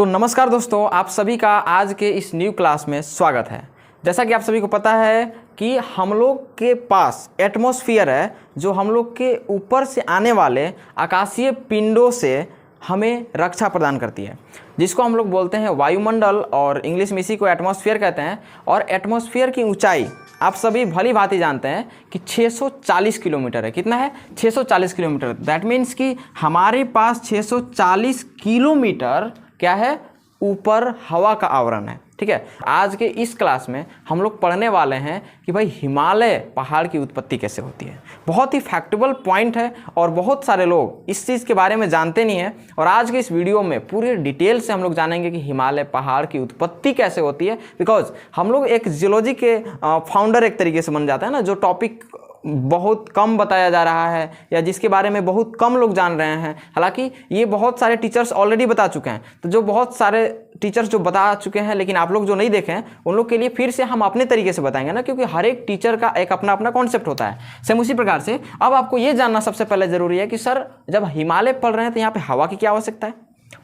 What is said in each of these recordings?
तो नमस्कार दोस्तों, आप सभी का आज के इस न्यू क्लास में स्वागत है। जैसा कि आप सभी को पता है कि हम लोग के पास एटमॉस्फेयर है जो हम लोग के ऊपर से आने वाले आकाशीय पिंडों से हमें रक्षा प्रदान करती है, जिसको हम लोग बोलते हैं वायुमंडल और इंग्लिश में इसी को एटमॉस्फेयर कहते हैं। और एटमॉस्फेयर की ऊंचाई आप सभी भली भांति जानते हैं कि 640 किलोमीटर है। कितना है? 640 किलोमीटर। दैट मीन्स कि हमारे पास 640 किलोमीटर क्या है? ऊपर हवा का आवरण है। ठीक है, आज के इस क्लास में हम लोग पढ़ने वाले हैं कि भाई हिमालय पहाड़ की उत्पत्ति कैसे होती है। बहुत ही फैक्टेबल पॉइंट है और बहुत सारे लोग इस चीज़ के बारे में जानते नहीं हैं। और आज के इस वीडियो में पूरे डिटेल से हम लोग जानेंगे कि हिमालय पहाड़ की उत्पत्ति कैसे होती है। बिकॉज हम लोग एक जियोलॉजी के फाउंडर एक तरीके से बन जाता है ना, जो टॉपिक बहुत कम बताया जा रहा है या जिसके बारे में बहुत कम लोग जान रहे हैं। हालांकि ये बहुत सारे टीचर्स ऑलरेडी बता चुके हैं, तो जो बहुत सारे टीचर्स जो बता चुके हैं लेकिन आप लोग जो नहीं देखे हैं उन लोग के लिए फिर से हम अपने तरीके से बताएंगे ना, क्योंकि हर एक टीचर का एक अपना अपना कॉन्सेप्ट होता है। सेम उसी प्रकार से अब आपको ये जानना सबसे पहले ज़रूरी है कि सर जब हिमालय पढ़ रहे हैं तो यहाँ पर हवा की क्या आवश्यकता है।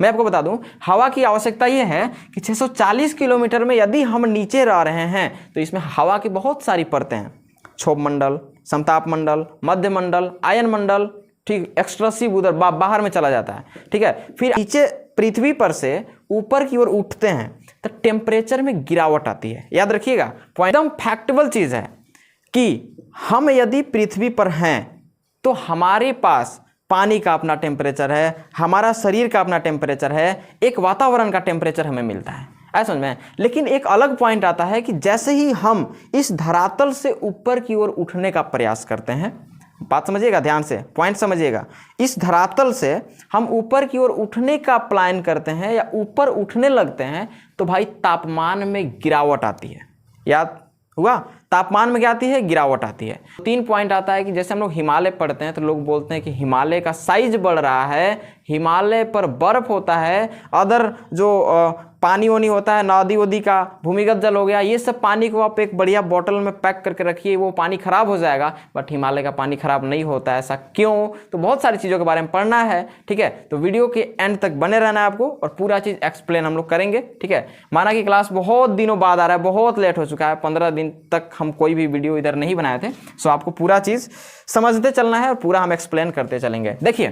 मैं आपको बता दूं, हवा की आवश्यकता ये है कि 640 किलोमीटर में यदि हम नीचे रह रहे हैं तो इसमें हवा की बहुत सारी परतें हैं। क्षोभ मंडल, समताप मंडल, मध्य मंडल, आयन मंडल, ठीक, एक्सट्रसिव उधर बाहर में चला जाता है। ठीक है, फिर नीचे पृथ्वी पर से ऊपर की ओर उठते हैं तो टेम्परेचर में गिरावट आती है। याद रखिएगा, एकदम फैक्टेबल चीज़ है कि हम यदि पृथ्वी पर हैं तो हमारे पास पानी का अपना टेम्परेचर है, हमारा शरीर का अपना टेम्परेचर है, एक वातावरण का टेम्परेचर हमें मिलता है। ऐसा समझ में। लेकिन एक अलग पॉइंट आता है कि जैसे ही हम इस धरातल से ऊपर की ओर उठने का प्रयास करते हैं, बात समझिएगा ध्यान से, पॉइंट समझिएगा, इस धरातल से हम ऊपर की ओर उठने का प्लान करते हैं या ऊपर उठने लगते हैं तो भाई तापमान में गिरावट आती है। याद हुआ? तापमान में क्या आती है? गिरावट आती है। 3 पॉइंट आता है कि जैसे हम लोग हिमालय पढ़ते हैं तो लोग बोलते हैं कि हिमालय का साइज बढ़ रहा है, हिमालय पर बर्फ होता है, अदर जो पानी वानी होता है, नदी वदी का भूमिगत जल हो गया, ये सब पानी को आप एक बढ़िया बोतल में पैक करके रखिए, वो पानी खराब हो जाएगा। बट हिमालय का पानी खराब नहीं होता है। ऐसा क्यों? तो बहुत सारी चीज़ों के बारे में पढ़ना है। ठीक है, तो वीडियो के एंड तक बने रहना है आपको और पूरा चीज़ एक्सप्लेन हम लोग करेंगे। ठीक है, माना कि क्लास बहुत दिनों बाद आ रहा है, बहुत लेट हो चुका है, 15 दिन तक हम कोई भी वीडियो इधर नहीं बनाए थे। सो आपको पूरा चीज़ समझते चलना है और पूरा हम एक्सप्लेन करते चलेंगे। देखिए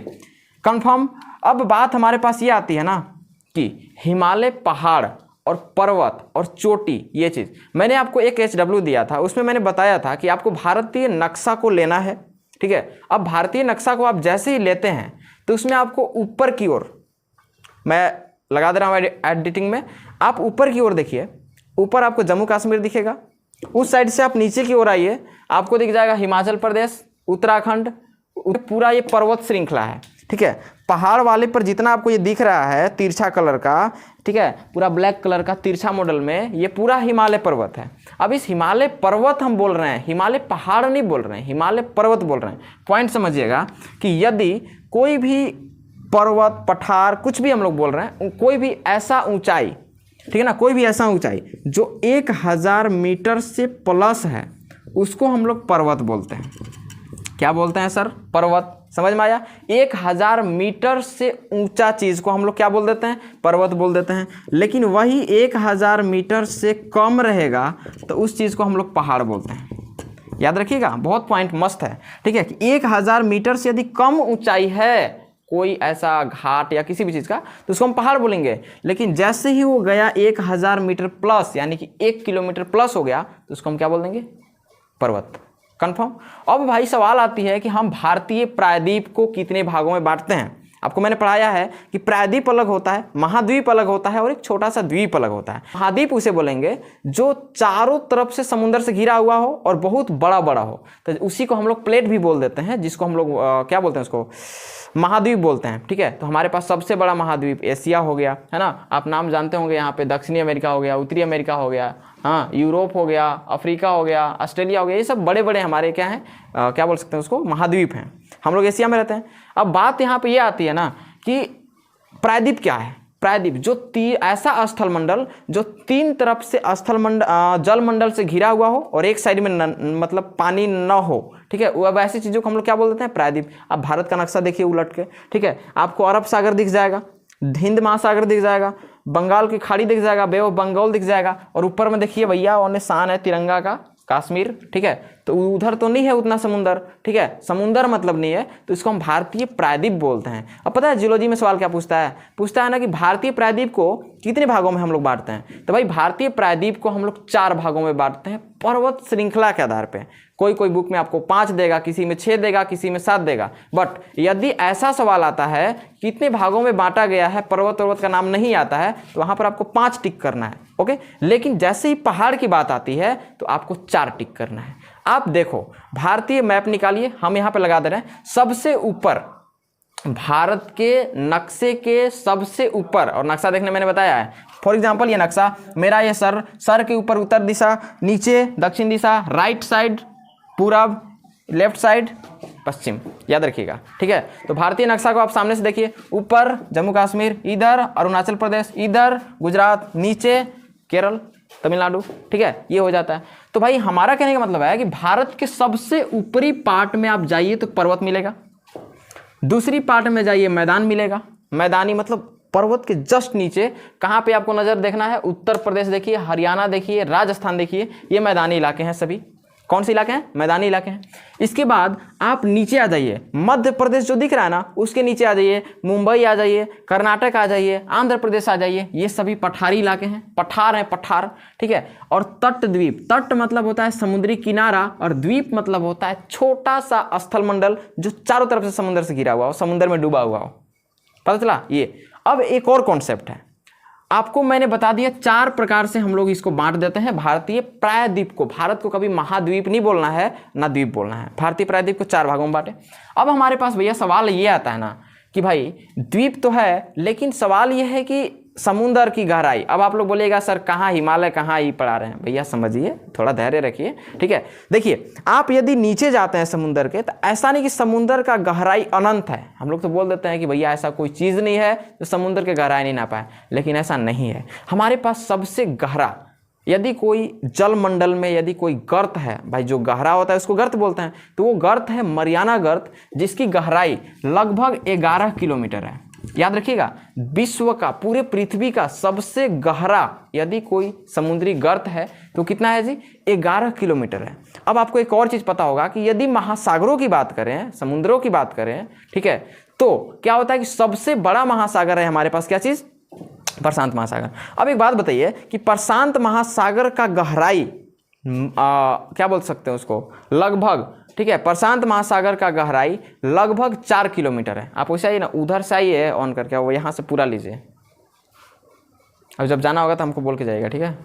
कंफर्म, अब बात हमारे पास ये आती है ना कि हिमालय पहाड़ और पर्वत और चोटी, ये चीज़ मैंने आपको एक HW दिया था, उसमें मैंने बताया था कि आपको भारतीय नक्शा को लेना है। ठीक है, अब भारतीय नक्शा को आप जैसे ही लेते हैं तो उसमें आपको ऊपर की ओर, मैं लगा दे रहा हूँ एडिटिंग में, आप ऊपर की ओर देखिए, ऊपर आपको जम्मू कश्मीर दिखेगा, उस साइड से आप नीचे की ओर आइए, आपको दिख जाएगा हिमाचल प्रदेश, उत्तराखंड, पूरा ये पर्वत श्रृंखला है। ठीक है, पहाड़ वाले पर जितना आपको ये दिख रहा है तिरछा कलर का, ठीक है, पूरा ब्लैक कलर का तिरछा मॉडल में, ये पूरा हिमालय पर्वत है। अब इस हिमालय पर्वत हम बोल रहे हैं, हिमालय पहाड़ नहीं बोल रहे हैं, हिमालय पर्वत बोल रहे हैं। पॉइंट समझिएगा कि यदि कोई भी पर्वत, पठार, कुछ भी हम लोग बोल रहे हैं, कोई भी ऐसा ऊंचाई, ठीक है ना, कोई भी ऐसा ऊंचाई जो 1000 मीटर से प्लस है उसको हम लोग पर्वत बोलते हैं। क्या बोलते हैं सर? पर्वत। समझ में आया? 1000 मीटर से ऊंचा चीज को हम लोग क्या बोल देते हैं? पर्वत बोल देते हैं। लेकिन वही 1000 मीटर से कम रहेगा तो उस चीज को हम लोग पहाड़ बोलते हैं। याद रखिएगा, बहुत पॉइंट मस्त है। ठीक है, कि 1000 मीटर से यदि कम ऊंचाई है कोई ऐसा घाट या किसी भी चीज़ का तो उसको हम पहाड़ बोलेंगे। लेकिन जैसे ही वो गया 1000 मीटर प्लस, यानी कि 1 किलोमीटर प्लस हो गया, तो उसको हम क्या बोल देंगे? पर्वत। कंफर्म। अब भाई सवाल आती है कि हम भारतीय प्रायद्वीप को कितने भागों में बांटते हैं। आपको मैंने पढ़ाया है कि प्रायद्वीप अलग होता है, महाद्वीप अलग होता है और एक छोटा सा द्वीप अलग होता है। महाद्वीप उसे बोलेंगे जो चारों तरफ से समुद्र से घिरा हुआ हो और बहुत बड़ा बड़ा हो, तो उसी को हम लोग प्लेट भी बोल देते हैं, जिसको हम लोग क्या बोलते हैं? उसको महाद्वीप बोलते हैं। ठीक है, तो हमारे पास सबसे बड़ा महाद्वीप एशिया हो गया, है ना, आप नाम जानते होंगे, यहाँ पे दक्षिणी अमेरिका हो गया, उत्तरी अमेरिका हो गया, हाँ, यूरोप हो गया, अफ्रीका हो गया, ऑस्ट्रेलिया हो गया, ये सब बड़े बड़े हमारे क्या हैं, क्या बोल सकते हैं उसको? महाद्वीप हैं। हम लोग एशिया में रहते हैं। अब बात यहाँ पे ये आती है ना कि प्रायद्वीप क्या है? प्रायद्वीप जो ऐसा स्थल मंडल जो 3 तरफ से स्थल मंडल जल मंडल से घिरा हुआ हो और एक साइड में मतलब पानी न हो। ठीक है, अब ऐसी चीज़ों को हम लोग क्या बोल देते हैं? प्रायद्वीप। अब भारत का नक्शा देखिए उलट के, ठीक है, आपको अरब सागर दिख जाएगा, हिंद महासागर दिख जाएगा, बंगाल की खाड़ी दिख जाएगा, बे ऑफ बंगाल दिख जाएगा, और ऊपर में देखिए भैया और निशान है तिरंगा का, कश्मीर, ठीक है। तो उधर तो नहीं है उतना समुंदर, ठीक है, समुंदर मतलब नहीं है, तो इसको हम भारतीय प्रायद्वीप बोलते हैं। अब पता है जियोलॉजी में सवाल क्या पूछता है ना कि भारतीय प्रायद्वीप को कितने भागों में हम लोग बांटते हैं। तो भाई भारतीय प्रायद्वीप को हम लोग 4 भागों में बांटते हैं पर्वत श्रृंखला के आधार पे। कोई बुक में आपको 5 देगा, किसी में 6 देगा, किसी में 7 देगा। बट यदि ऐसा सवाल आता है कितने भागों में बांटा गया है, पर्वत का नाम नहीं आता है, तो वहां पर आपको 5 टिक करना है, ओके। लेकिन जैसे ही पहाड़ की बात आती है तो आपको 4 टिक करना है। आप देखो भारतीय मैप निकालिए, हम यहाँ पे लगा दे रहे हैं सबसे ऊपर, भारत के नक्शे के सबसे ऊपर, और नक्शा देखने मैंने बताया है। फॉर एग्जांपल ये नक्शा मेरा, ये सर के ऊपर उत्तर दिशा, नीचे दक्षिण दिशा, राइट साइड पूरब, लेफ्ट साइड पश्चिम, याद रखिएगा, ठीक है। तो भारतीय नक्शा को आप सामने से देखिए, ऊपर जम्मू कश्मीर, इधर अरुणाचल प्रदेश, इधर गुजरात, नीचे केरल, तमिलनाडु, ठीक है, ये हो जाता है। तो भाई हमारा कहने का मतलब है कि भारत के सबसे ऊपरी पार्ट में आप जाइए तो पर्वत मिलेगा, दूसरी पार्ट में जाइए मैदान मिलेगा। मैदानी मतलब पर्वत के जस्ट नीचे कहाँ पे आपको नजर देखना है, उत्तर प्रदेश देखिए, हरियाणा देखिए, राजस्थान देखिए, ये मैदानी इलाके हैं सभी। कौन से इलाके हैं? मैदानी इलाके हैं। इसके बाद आप नीचे आ जाइए, मध्य प्रदेश जो दिख रहा है ना उसके नीचे आ जाइए, मुंबई आ जाइए, कर्नाटक आ जाइए, आंध्र प्रदेश आ जाइए, ये सभी पठारी इलाके हैं, पठार हैं, पठार, ठीक है। और तट द्वीप, तट मतलब होता है समुद्री किनारा, और द्वीप मतलब होता है छोटा सा स्थल मंडल जो चारों तरफ से समुद्र से घिरा हुआ हो, समुद्र में डूबा हुआ हो। पता चला ये। अब एक और कॉन्सेप्ट है, आपको मैंने बता दिया 4 प्रकार से हम लोग इसको बांट देते हैं भारतीय प्रायद्वीप को। भारत को कभी महाद्वीप नहीं बोलना है ना द्वीप बोलना है, भारतीय प्रायद्वीप को 4 भागों में बांटे। अब हमारे पास भैया सवाल ये आता है ना कि भाई द्वीप तो है, लेकिन सवाल ये है कि समुद्र की गहराई। अब आप लोग बोलिएगा सर कहाँ हिमालय, कहाँ ही पढ़ा रहे हैं। भैया समझिए, थोड़ा धैर्य रखिए, ठीक है। देखिए आप यदि नीचे जाते हैं समुद्र के, तो ऐसा नहीं कि समुद्र का गहराई अनंत है। हम लोग तो बोल देते हैं कि भैया ऐसा कोई चीज़ नहीं है जो समुद्र के गहराई नहीं नापा है, लेकिन ऐसा नहीं है। हमारे पास सबसे गहरा, यदि कोई जल मंडल में यदि कोई गर्त है, भाई जो गहरा होता है उसको गर्त बोलते हैं, तो वो गर्त है मरियाना गर्त, जिसकी गहराई लगभग 11 किलोमीटर है। याद रखिएगा, विश्व का, पूरे पृथ्वी का सबसे गहरा यदि कोई समुद्री गर्त है तो कितना है जी? 11 किलोमीटर है। अब आपको एक और चीज पता होगा कि यदि महासागरों की बात करें, समुद्रों की बात करें, ठीक है, तो क्या होता है कि सबसे बड़ा महासागर है हमारे पास, क्या चीज? प्रशांत महासागर। अब एक बात बताइए कि प्रशांत महासागर का गहराई क्या बोल सकते हैं उसको, लगभग, ठीक है, प्रशांत महासागर का गहराई लगभग 4 किलोमीटर है। आप वैसे आइए ना, उधर से आइए ऑन करके, वो यहाँ से पूरा लीजिए। अब जब जाना होगा तो हमको बोल के जाइएगा, ठीक है।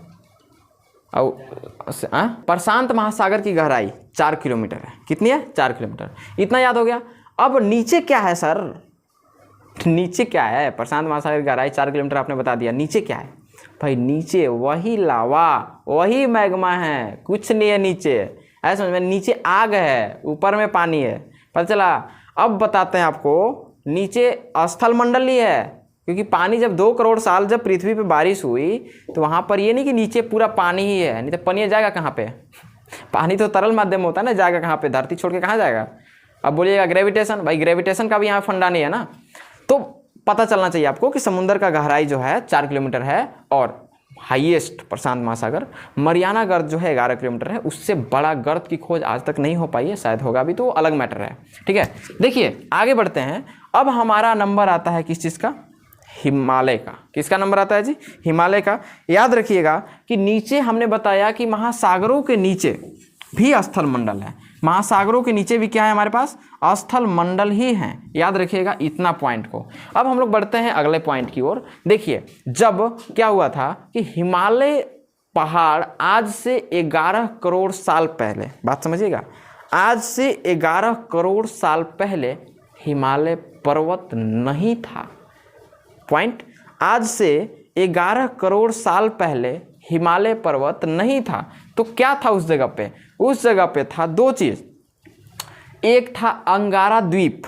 और प्रशांत महासागर की गहराई 4 किलोमीटर है। कितनी है? 4 किलोमीटर। इतना याद हो गया। अब नीचे क्या है सर? नीचे क्या है? प्रशांत महासागर की गहराई 4 किलोमीटर आपने बता दिया, नीचे क्या है भाई? नीचे वही लावा, वही मैग्मा है, कुछ नहीं है नीचे। ऐसा समझ में, नीचे आग है, ऊपर में पानी है। पता चला? अब बताते हैं आपको, नीचे स्थल मंडल ही है, क्योंकि पानी जब 2 करोड़ साल जब पृथ्वी पे बारिश हुई तो वहाँ पर ये नहीं कि नीचे पूरा पानी ही है, नहीं तो पानी जाएगा कहाँ पे? पानी तो तरल माध्यम होता है ना, जाएगा कहाँ पे? धरती छोड़ के कहाँ जाएगा? अब बोलिएगा ग्रेविटेशन, भाई ग्रेविटेशन का भी यहाँ फंडा नहीं है ना। तो पता चलना चाहिए आपको कि समुद्र का गहराई जो है 4 किलोमीटर है, और हाईएस्ट प्रशांत महासागर, मरियाना गर्त जो है 11 किलोमीटर है। उससे बड़ा गर्त की खोज आज तक नहीं हो पाई है, शायद होगा भी तो अलग मैटर है, ठीक है। देखिए आगे बढ़ते हैं। अब हमारा नंबर आता है किस चीज़ का? हिमालय का। किसका नंबर आता है जी? हिमालय का। याद रखिएगा कि नीचे हमने बताया कि महासागरों के नीचे भी स्थल मंडल है, महासागरों के नीचे भी क्या है हमारे पास? स्थल मंडल ही हैं। याद रखिएगा इतना पॉइंट को। अब हम लोग बढ़ते हैं अगले पॉइंट की ओर। देखिए जब क्या हुआ था कि हिमालय पहाड़ आज से 11 करोड़ साल पहले, बात समझिएगा, आज से 11 करोड़ साल पहले हिमालय पर्वत नहीं था। पॉइंट, आज से 11 करोड़ साल पहले हिमालय पर्वत नहीं था। तो क्या था उस जगह पे? उस जगह पे था 2 चीज। एक था अंगारा द्वीप,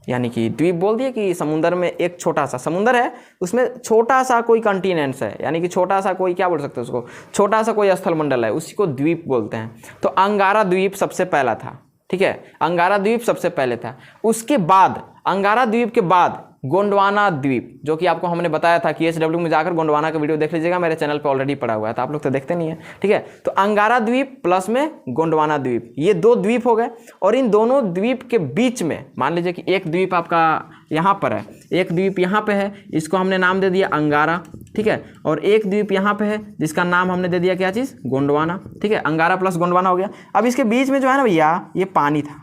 यानी कि द्वीप बोल दिए कि समुद्र में एक छोटा सा समुद्र है, उसमें छोटा सा कोई कंटिनेंट्स है, यानी कि छोटा सा कोई, क्या बोल सकते हैं उसको, छोटा सा कोई स्थल मंडल है, उसी को द्वीप बोलते हैं। तो अंगारा द्वीप सबसे पहला था, ठीक है, अंगारा द्वीप सबसे पहले था। उसके बाद, अंगारा द्वीप के बाद गोंडवाना द्वीप, जो कि आपको हमने बताया था कि HW में जाकर गोंडवाना का वीडियो देख लीजिएगा, मेरे चैनल पे ऑलरेडी पड़ा हुआ है, तो आप लोग तो देखते नहीं है, ठीक है। तो अंगारा द्वीप प्लस में गोंडवाना द्वीप, ये 2 द्वीप हो गए। और इन दोनों द्वीप के बीच में मान लीजिए कि एक द्वीप आपका यहाँ पर है, एक द्वीप यहाँ पे है, इसको हमने नाम दे दिया अंगारा, ठीक है। और एक द्वीप यहाँ पे है जिसका नाम हमने दे दिया क्या चीज़, गोंडवाना, ठीक है। अंगारा प्लस गोंडवाना हो गया। अब इसके बीच में जो है ना भैया, ये पानी था,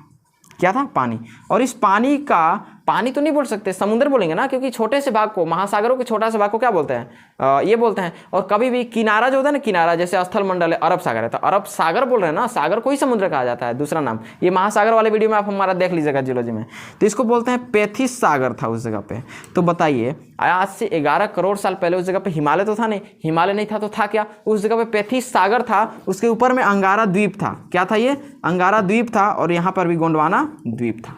क्या था, पानी। और इस पानी का, पानी तो नहीं बोल सकते, समुद्र बोलेंगे ना, क्योंकि छोटे से भाग को, महासागरों के छोटा से भाग को क्या बोलते हैं, ये बोलते हैं। और कभी भी किनारा जो होता है ना, किनारा जैसे स्थल मंडल है, अरब सागर है, तो अरब सागर बोल रहे हैं ना, सागर को ही समुद्र कहा जाता है, दूसरा नाम। ये महासागर वाले वीडियो में आप हमारा देख लीजिएगा जियोलॉजी में। तो इसको बोलते हैं पेथिस सागर था उस जगह पे। तो बताइए, आज से 11 करोड़ साल पहले उस जगह पे हिमालय तो था नहीं, हिमालय नहीं था तो था क्या, उस जगह पे पेथिस सागर था, उसके ऊपर में अंगारा द्वीप था। क्या था ये, अंगारा द्वीप था, और यहाँ पर भी गोंडवाना द्वीप था।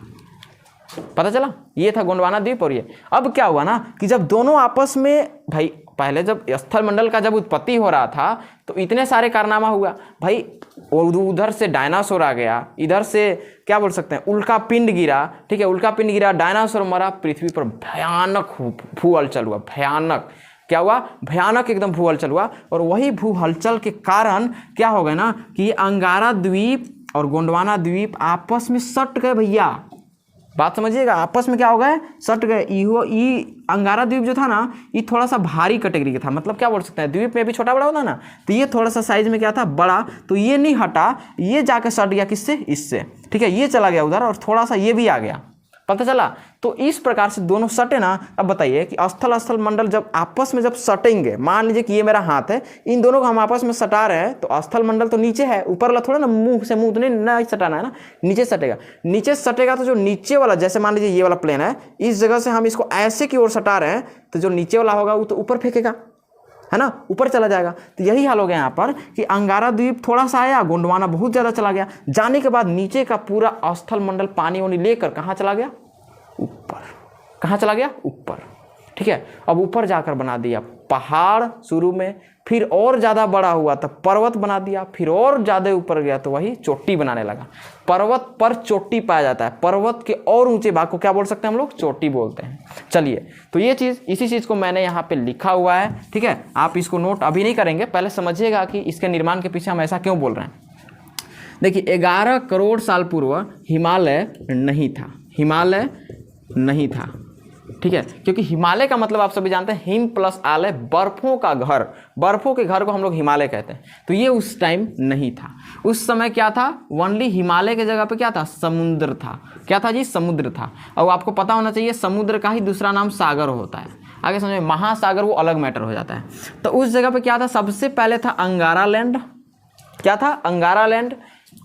पता चला, ये था गोंडवाना द्वीप। और ये अब क्या हुआ ना कि जब दोनों आपस में, भाई पहले जब स्थल मंडल का जब उत्पत्ति हो रहा था तो इतने सारे कारनामा हुआ भाई, उधर से डायनासोर आ गया, इधर से क्या बोल सकते हैं, उल्का पिंड गिरा, ठीक है, उल्का पिंड गिरा, डायनासोर मरा, पृथ्वी पर भयानक भू हलचल हुआ, भयानक। क्या हुआ, भयानक एकदम भू हलचल हुआ। और वही भू हलचल के कारण क्या हो गया ना कि अंगारा द्वीप और गोंडवाना द्वीप आपस में सट गए भैया। बात समझिएगा, आपस में क्या हो गए, सट गए। ये अंगारा द्वीप जो था ना, ये थोड़ा सा भारी कैटेगरी का था, मतलब क्या बोल सकते हैं, द्वीप में भी छोटा बड़ा होता है ना, तो ये थोड़ा सा साइज में क्या था, बड़ा। तो ये नहीं हटा, ये जाके सट गया किससे, इससे, ठीक है, ये चला गया उधर, और थोड़ा सा ये भी आ गया। पता चला। तो इस प्रकार से दोनों सटे ना। अब बताइए कि स्थल मंडल जब आपस में जब सटेंगे, मान लीजिए कि ये मेरा हाथ है, इन दोनों को हम आपस में सटा रहे हैं, तो स्थल मंडल तो नीचे है, ऊपर वाला थोड़ा ना मुंह से मुंह तो नहीं सटाना है ना, नीचे सटेगा। नीचे सटेगा तो जो नीचे वाला, जैसे मान लीजिए ये वाला प्लेन है, इस जगह से हम इसको ऐसे की ओर सटा रहे हैं, तो जो नीचे वाला होगा वो तो ऊपर फेंकेगा, है ना, ऊपर चला जाएगा। तो यही हाल हो गया यहाँ पर कि अंगारा द्वीप थोड़ा सा आया, गोंडवाना बहुत ज़्यादा चला गया। जाने के बाद नीचे का पूरा स्थल मंडल पानी वानी लेकर कहाँ चला गया, ऊपर। कहाँ चला गया, ऊपर, ठीक है। अब ऊपर जाकर बना दिया पहाड़ शुरू में, फिर और ज़्यादा बड़ा हुआ तो पर्वत बना दिया, फिर और ज़्यादा ऊपर गया तो वही चोटी बनाने लगा। पर्वत पर चोटी पाया जाता है, पर्वत के और ऊंचे भाग को क्या बोल सकते हैं हम लोग, चोटी बोलते हैं। चलिए, तो ये चीज़, इसी चीज़ को मैंने यहाँ पे लिखा हुआ है, ठीक है। आप इसको नोट अभी नहीं करेंगे, पहले समझिएगा कि इसके निर्माण के पीछे हम ऐसा क्यों बोल रहे हैं। देखिए, 11 करोड़ साल पूर्व हिमालय नहीं था, हिमालय नहीं था, ठीक है। क्योंकि हिमालय का मतलब आप सभी जानते हैं, हिम प्लस आलय, बर्फों का घर, बर्फों के घर को हम लोग हिमालय कहते हैं। तो ये उस टाइम नहीं था। उस समय क्या था, ओनली हिमालय के जगह पे क्या था, समुद्र था। क्या था जी, समुद्र था। और आपको पता होना चाहिए, समुद्र का ही दूसरा नाम सागर होता है। आगे समझे, महासागर वो अलग मैटर हो जाता है। तो उस जगह पे क्या था, सबसे पहले था अंगारा लैंड। क्या था, अंगारा लैंड।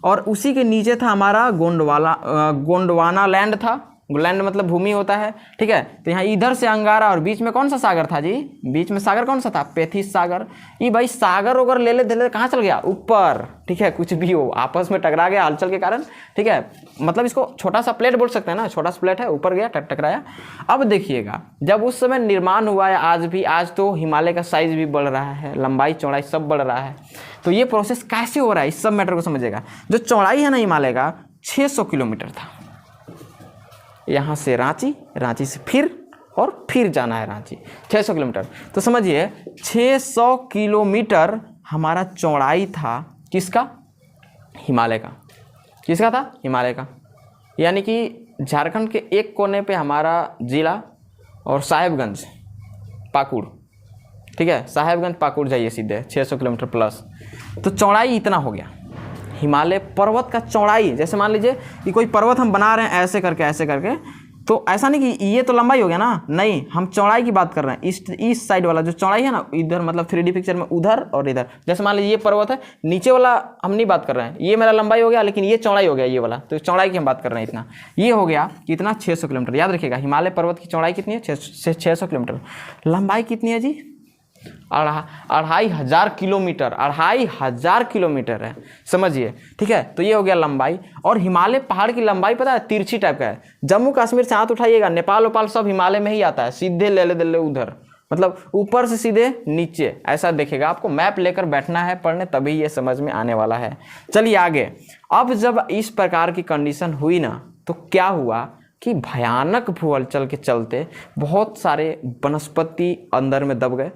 और उसी के नीचे था हमारा गोंडवाना लैंड था। लैंड मतलब भूमि होता है, ठीक है। तो यहाँ इधर से अंगारा, और बीच में कौन सा सागर था जी, बीच में सागर कौन सा था, पेथिस सागर। ये भाई सागर वगर ले ले कहाँ चल गया, ऊपर, ठीक है। कुछ भी हो, आपस में टकरा गया हलचल के कारण, ठीक है। मतलब इसको छोटा सा प्लेट बोल सकते हैं ना, छोटा सा प्लेट है, ऊपर गया, टकराया। अब देखिएगा, जब उस समय निर्माण हुआ है, आज भी, आज तो हिमालय का साइज भी बढ़ रहा है, लंबाई चौड़ाई सब बढ़ रहा है। तो ये प्रोसेस कैसे हो रहा है, इस सब मैटर को समझिएगा। जो चौड़ाई है ना हिमालय का, 600 किलोमीटर था। यहाँ से रांची, रांची से फिर जाना है रांची, 600 किलोमीटर। तो समझिए 600 किलोमीटर हमारा चौड़ाई था, किसका, हिमालय का। किसका था, हिमालय का। यानी कि झारखंड के एक कोने पे हमारा जिला, और साहेबगंज, पाकुड़, ठीक है, साहेबगंज पाकुड़ जाइए सीधे, 600 किलोमीटर प्लस। तो चौड़ाई इतना हो गया। हिमालय पर्वत का चौड़ाई, जैसे मान लीजिए कि कोई पर्वत हम बना रहे हैं ऐसे करके, तो ऐसा नहीं कि ये तो लंबाई हो गया ना, नहीं, हम चौड़ाई की बात कर रहे हैं। ईस्ट साइड वाला जो चौड़ाई है ना, इधर मतलब 3D पिक्चर में उधर और इधर। जैसे मान लीजिए ये पर्वत है, नीचे वाला हम नहीं बात कर रहे हैं, ये मेरा लंबाई हो गया, लेकिन ये चौड़ाई हो गया ये वाला, तो चौड़ाई की हम बात कर रहे हैं। इतना ये हो गया कितना, 600 किलोमीटर। याद रखिएगा, हिमालय पर्वत की चौड़ाई कितनी है, 600 किलोमीटर। लंबाई कितनी है जी, 2500 किलोमीटर, 2500 किलोमीटर है, समझिए, ठीक है। तो ये हो गया लंबाई। और हिमालय पहाड़ की लंबाई पता है, तिरछी टाइप का है। जम्मू कश्मीर से हाथ उठाइएगा, नेपाल वोपाल सब हिमालय में ही आता है, सीधे ले दे उधर, मतलब ऊपर से सीधे नीचे, ऐसा देखेगा। आपको मैप लेकर बैठना है पढ़ने, तभी ये समझ में आने वाला है। चलिए आगे। अब जब इस प्रकार की कंडीशन हुई ना, तो क्या हुआ कि भयानक भूहलचल के चलते बहुत सारे वनस्पति अंदर में दब गए,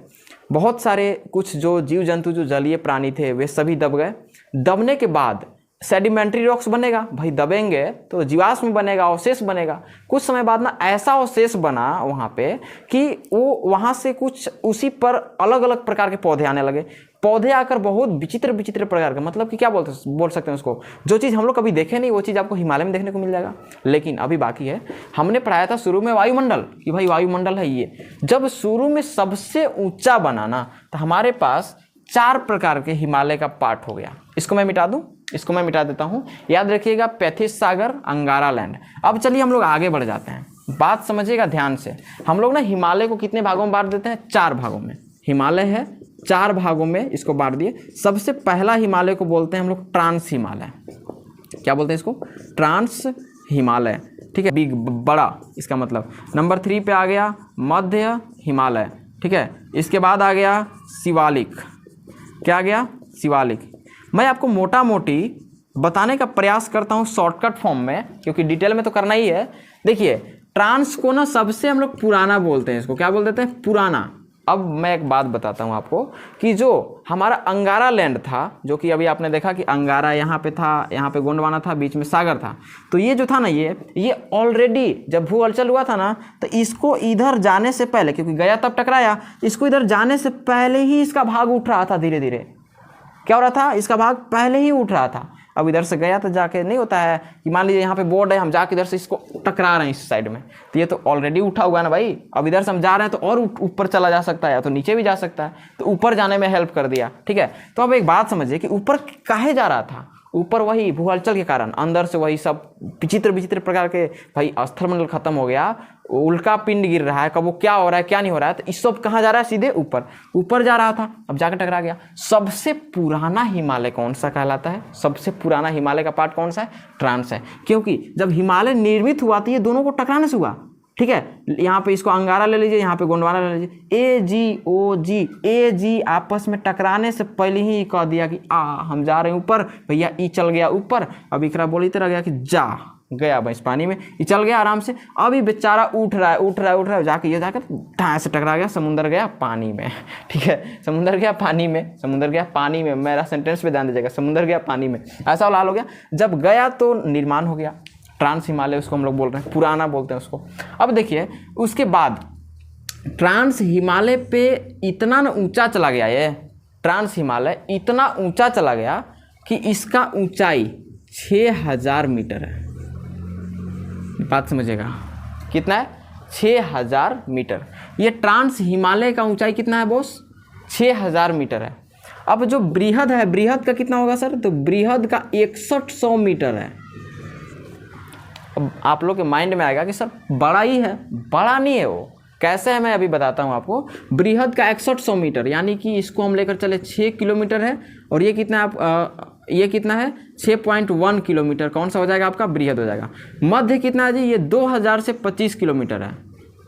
बहुत सारे कुछ जो जीव जंतु जो जलीय प्राणी थे वे सभी दब गए। दबने के बाद सेडिमेंट्री रॉक्स बनेगा, भाई दबेंगे तो जीवाश्म बनेगा, अवशेष बनेगा। कुछ समय बाद ना ऐसा अवशेष बना वहाँ पे कि वो वहाँ से कुछ उसी पर अलग अलग प्रकार के पौधे आने लगे। पौधे आकर बहुत विचित्र विचित्र प्रकार के, मतलब कि क्या बोल सकते हैं उसको, जो चीज़ हम लोग कभी देखे नहीं वो चीज़ आपको हिमालय में देखने को मिल जाएगा। लेकिन अभी बाकी है। हमने पढ़ाया था शुरू में वायुमंडल कि भाई वायुमंडल है ये। जब शुरू में सबसे ऊंचा बना ना तो हमारे पास 4 प्रकार के हिमालय का पार्ट हो गया। इसको मैं मिटा दूं, इसको मैं मिटा देता हूं। याद रखिएगा, पैथिस सागर, अंगारा लैंड। अब चलिए हम लोग आगे बढ़ जाते हैं, बात समझिएगा ध्यान से। हम लोग ना हिमालय को कितने भागों में बांट देते हैं? 4 भागों में। हिमालय है 4 भागों में इसको बांट दिए। सबसे पहला हिमालय को बोलते हैं हम लोग ट्रांस हिमालय। क्या बोलते हैं इसको? ट्रांस हिमालय, ठीक है, बिग बड़ा इसका मतलब। नंबर 3 पे आ गया मध्य हिमालय, ठीक है। इसके बाद आ गया शिवालिक। क्या आ गया? शिवालिक। मैं आपको मोटा मोटी बताने का प्रयास करता हूँ शॉर्टकट फॉर्म में, क्योंकि डिटेल में तो करना ही है। देखिए, ट्रांस को ना सबसे हम लोग पुराना बोलते हैं, इसको क्या बोल देते हैं? पुराना। अब मैं एक बात बताता हूँ आपको कि जो हमारा अंगारा लैंड था, जो कि अभी आपने देखा कि अंगारा यहाँ पे था, यहाँ पे गोंडवाना था, बीच में सागर था, तो ये जो था ना ये ऑलरेडी जब भू हलचल हुआ था ना तो इसको इधर जाने से पहले, क्योंकि गया तब टकराया, इसको इधर जाने से पहले ही इसका भाग उठ रहा था। धीरे धीरे क्या हो रहा था? इसका भाग पहले ही उठ रहा था। अब इधर से गया तो जाके नहीं होता है कि मान लीजिए यहाँ पे बोर्ड है, हम जाके इधर से इसको टकरा रहे हैं इस साइड में, तो ये तो ऑलरेडी उठा हुआ है ना भाई। अब इधर से हम जा रहे हैं तो और ऊपर चला जा सकता है, या तो नीचे भी जा सकता है, तो ऊपर जाने में हेल्प कर दिया, ठीक है। तो अब एक बात समझिए कि ऊपर काहे जा रहा था? ऊपर वही भू हलचल के कारण अंदर से वही सब विचित्र विचित्र प्रकार के, भाई स्थलमंडल खत्म हो गया, उल्का पिंड गिर रहा है, कब वो क्या हो रहा है क्या नहीं हो रहा है, तो इस सब कहाँ जा रहा है? सीधे ऊपर जा रहा था, अब जाकर टकरा गया। सबसे पुराना हिमालय कौन सा कहलाता है? सबसे पुराना हिमालय का पार्ट कौन सा है? ट्रांस है। क्योंकि जब हिमालय निर्मित हुआ तो ये दोनों को टकराने से हुआ, ठीक है। यहाँ पे इसको अंगारा ले लीजिए, यहाँ पे गोंडवाना ले लीजिए। ए जी आपस में टकराने से पहले ही कह दिया कि हम जा रहे हैं ऊपर, भैया ई चल गया ऊपर। अब इकरा बोली तरह गया कि जा गया भैंस पानी में, ये चल गया आराम से। अभी बेचारा उठ रहा है, जाके ये जाकर ढाँ से टकरा गया, समुंदर गया पानी में, ठीक है। समुंदर गया पानी में, मेरा सेंटेंस पे ध्यान दीजिएगा, समुंदर गया पानी में, ऐसा हाल हो गया। जब गया तो निर्माण हो गया, ट्रांस हिमालय उसको हम लोग बोल रहे हैं, पुराना बोलते हैं उसको। अब देखिए, उसके बाद ट्रांस हिमालय पे इतना न ऊंचा चला गया, ये ट्रांस हिमालय इतना ऊंचा चला गया कि इसका ऊंचाई 6000 मीटर है। बात समझिएगा, कितना है? 6000 मीटर। ये ट्रांस हिमालय का ऊंचाई कितना है बॉस? 6000 मीटर है। अब जो बृहद है, बृहद का कितना होगा सर? तो बृहद का 6100 मीटर है। अब आप लोग के माइंड में आएगा कि सर बड़ा ही है, बड़ा नहीं है वो। कैसे है मैं अभी बताता हूँ आपको। बृहद का 6100 मीटर, यानी कि इसको हम लेकर चले 6 किलोमीटर है, और ये कितना ये कितना है? 6.1 किलोमीटर। कौन सा हो जाएगा आपका? बृहद हो जाएगा। मध्य कितना है जी? ये 2000 से 25 किलोमीटर है,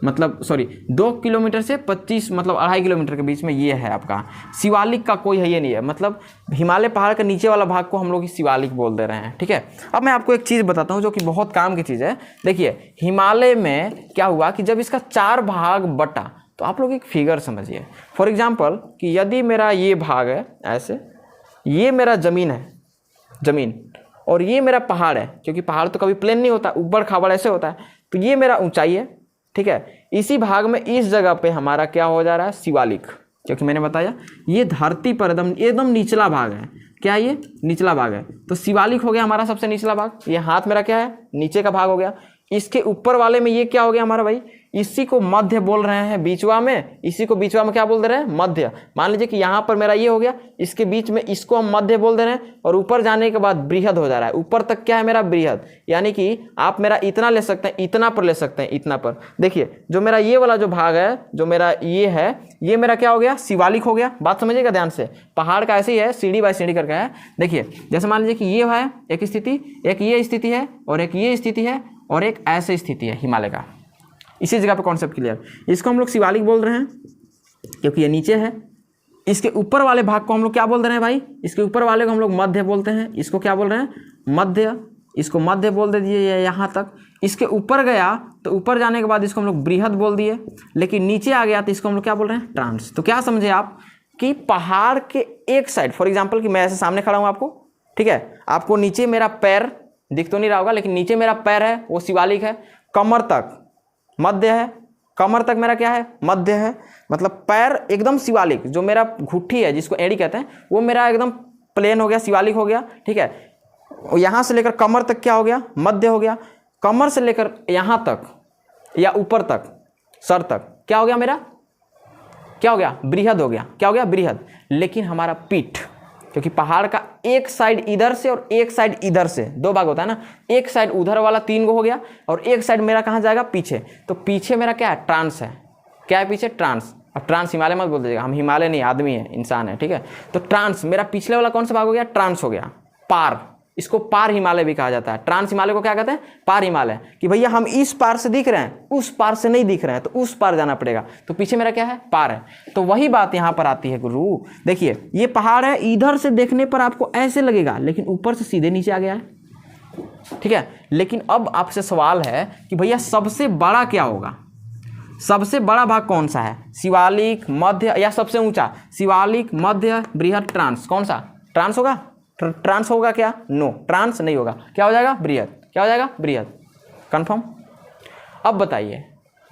मतलब सॉरी 2 किलोमीटर से 25, मतलब 2.5 किलोमीटर के बीच में ये है आपका। शिवालिक का कोई है ये नहीं है, मतलब हिमालय पहाड़ के नीचे वाला भाग को हम लोग शिवालिक बोल दे रहे हैं, ठीक है। अब मैं आपको एक चीज़ बताता हूँ जो कि बहुत काम की चीज़ है। देखिए, हिमालय में क्या हुआ कि जब इसका 4 भाग बटा, तो आप लोग एक फिगर समझिए। फॉर एग्जाम्पल कि यदि मेरा ये भाग है ऐसे, ये मेरा ज़मीन है, ज़मीन, और ये मेरा पहाड़ है, क्योंकि पहाड़ तो कभी प्लेन नहीं होता, ऊबड़ खाबड़ ऐसे होता है, तो ये मेरा ऊंचाई है, ठीक है। इसी भाग में इस जगह पे हमारा क्या हो जा रहा है? शिवालिक, क्योंकि मैंने बताया ये धरती पर एकदम निचला भाग है। क्या ये? निचला भाग है, तो शिवालिक हो गया हमारा सबसे निचला भाग। ये हाथ मेरा क्या है? नीचे का भाग हो गया। इसके ऊपर वाले में ये क्या हो गया हमारा भाई? इसी को मध्य बोल रहे हैं, बीचवा में, इसी को बीचवा में क्या बोल दे रहे हैं? मध्य। मान लीजिए कि यहाँ पर मेरा ये हो गया, इसके बीच में इसको हम मध्य बोल दे रहे हैं, और ऊपर जाने के बाद बृहद हो जा रहा है। ऊपर तक क्या है मेरा? बृहद। यानी कि आप मेरा इतना ले सकते हैं, इतना पर ले सकते हैं, इतना पर। देखिए, जो मेरा ये वाला जो भाग है, जो मेरा ये है, ये मेरा क्या हो गया? शिवालिक हो गया। बात समझिएगा ध्यान से, पहाड़ का ऐसे ही है, सीढ़ी बाय सीढ़ी करके है। देखिए, जैसे मान लीजिए कि ये है एक स्थिति, एक ये स्थिति है, और एक ये स्थिति है, और एक ऐसे स्थिति है हिमालय का। इसी जगह पे कॉन्सेप्ट क्लियर। इसको हम लोग शिवालिक बोल रहे हैं क्योंकि ये नीचे है। इसके ऊपर वाले भाग को हम लोग क्या बोल रहे हैं भाई? इसके ऊपर वाले को हम लोग मध्य बोलते हैं। इसको क्या बोल रहे हैं? मध्य। इसको मध्य बोल दे दिए यहाँ तक। इसके ऊपर गया तो ऊपर जाने के बाद इसको हम लोग बृहद बोल दिए, लेकिन नीचे आ गया तो इसको हम लोग क्या बोल रहे हैं, ट्रांस। तो क्या समझे आप कि पहाड़ के एक साइड, फॉर एग्जांपल कि मैं ऐसे सामने खड़ा हूं आपको, ठीक है, आपको नीचे मेरा पैर दिख तो नहीं रहा होगा, लेकिन नीचे मेरा पैर है वो शिवालिक है, कमर तक मध्य है, कमर तक मेरा क्या है, मध्य है, मतलब पैर एकदम शिवालिक, जो मेरा घुट्टी है जिसको एड़ी कहते हैं वो मेरा एकदम प्लेन हो गया, शिवालिक हो गया, ठीक है। यहाँ से लेकर कमर तक क्या हो गया, मध्य हो गया, कमर से लेकर यहाँ तक या ऊपर तक सर तक क्या हो गया मेरा, क्या हो गया, बृहद हो गया, क्या हो गया, बृहद। लेकिन हमारा पीठ, क्योंकि पहाड़ का एक साइड इधर से और एक साइड इधर से, दो भाग होता है ना, एक साइड उधर वाला 3 गो हो गया और एक साइड मेरा कहाँ जाएगा, पीछे। तो पीछे मेरा क्या है, ट्रांस है, क्या है पीछे, ट्रांस। अब ट्रांस हिमालय मत बोल दीजिएगा, हम हिमालय नहीं, आदमी है, इंसान है, ठीक है। तो ट्रांस मेरा पिछले वाला कौन सा भाग हो गया, ट्रांस हो गया, पार, इसको पार हिमालय भी कहा जाता है। ट्रांस हिमालय को क्या कहते हैं, पार हिमालय, कि भैया हम इस पार से दिख रहे हैं, उस पार से नहीं दिख रहे हैं, तो उस पार जाना पड़ेगा, तो पीछे मेरा क्या है, पार है। तो वही बात यहाँ पर आती है गुरु, देखिए ये पहाड़ है, इधर से देखने पर आपको ऐसे लगेगा, लेकिन ऊपर से सीधे नीचे आ गया है, ठीक है। लेकिन अब आपसे सवाल है कि भैया सबसे बड़ा क्या होगा, सबसे बड़ा भाग कौन सा है, शिवालिक, मध्य या सबसे ऊंचा, शिवालिक, मध्य, बृहद, ट्रांस, कौन सा, ट्रांस होगा, ट्रांस होगा क्या, नो, ट्रांस नहीं होगा, क्या हो जाएगा, बृहद, क्या हो जाएगा, बृहद, कंफर्म। अब बताइए,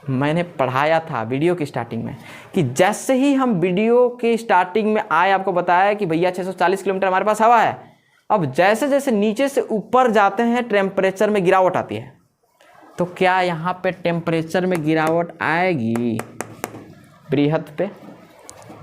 मैंने पढ़ाया था वीडियो की स्टार्टिंग में कि जैसे ही हम वीडियो के स्टार्टिंग में आए आपको बताया कि भैया 640 किलोमीटर हमारे पास हवा है। अब जैसे जैसे नीचे से ऊपर जाते हैं टेम्परेचर में गिरावट आती है, तो क्या यहाँ पे टेम्परेचर में गिरावट आएगी, बृहद पे,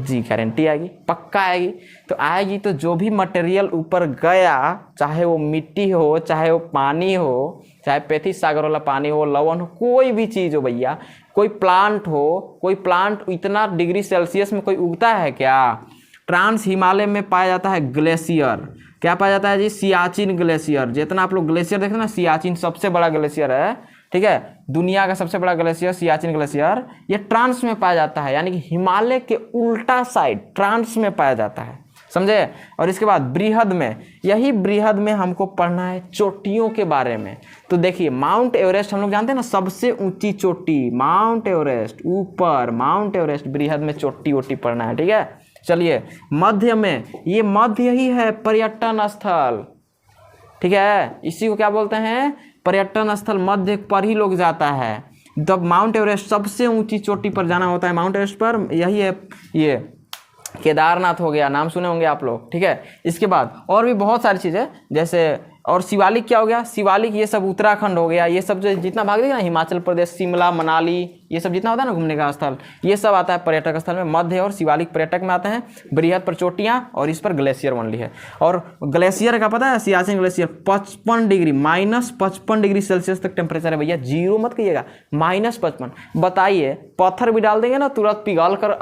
जी गारंटी आएगी, पक्का आएगी। तो आएगी तो जो भी मटेरियल ऊपर गया, चाहे वो मिट्टी हो, चाहे वो पानी हो, चाहे पैंतीस सागर वाला पानी हो, लवण हो, कोई भी चीज़ हो भैया, कोई प्लांट हो, कोई प्लांट इतना डिग्री सेल्सियस में कोई उगता है क्या। ट्रांस हिमालय में पाया जाता है ग्लेशियर, क्या पाया जाता है जी, सियाचिन ग्लेशियर। जितना आप लोग ग्लेशियर देखते हैं ना, सियाचिन सबसे बड़ा ग्लेशियर है, ठीक है, दुनिया का सबसे बड़ा ग्लेशियर सियाचिन ग्लेशियर, ये ट्रांस में पाया जाता है, यानी कि हिमालय के उल्टा साइड ट्रांस में पाया जाता है, समझे। और इसके बाद बृहद में, यही बृहद में हमको पढ़ना है चोटियों के बारे में। तो देखिए माउंट एवरेस्ट हम लोग जानते हैं ना, सबसे ऊंची चोटी माउंट एवरेस्ट, ऊपर माउंट एवरेस्ट, बृहद में चोटी वोटी पढ़ना है, ठीक है। चलिए मध्य में, ये मध्य ही है पर्यटन स्थल, ठीक है, इसी को क्या बोलते हैं, पर्यटन स्थल, मध्य पर ही लोग जाता है। जब माउंट एवरेस्ट सबसे ऊंची चोटी पर जाना होता है, माउंट एवरेस्ट पर, यही है ये केदारनाथ हो गया, नाम सुने होंगे आप लोग, ठीक है। इसके बाद और भी बहुत सारी चीज़ें, जैसे और शिवालिक क्या हो गया, शिवालिक ये सब उत्तराखंड हो गया, ये सब जो जितना भाग देखिए ना, हिमाचल प्रदेश, शिमला, मनाली, ये सब जितना होता है ना घूमने का स्थल, ये सब आता है पर्यटक स्थल में। मध्य और शिवालिक पर्यटक में आते हैं, बृहद पर चोटियाँ और इस पर ग्लेशियर ओनली है। और ग्लेशियर का पता है, Siachen glacier 55 degree, -55 degree Celsius तक टेम्परेचर है भैया, जीरो मत कहिएगा, -55। बताइए पत्थर भी डाल देंगे ना, तुरंत पिघल कर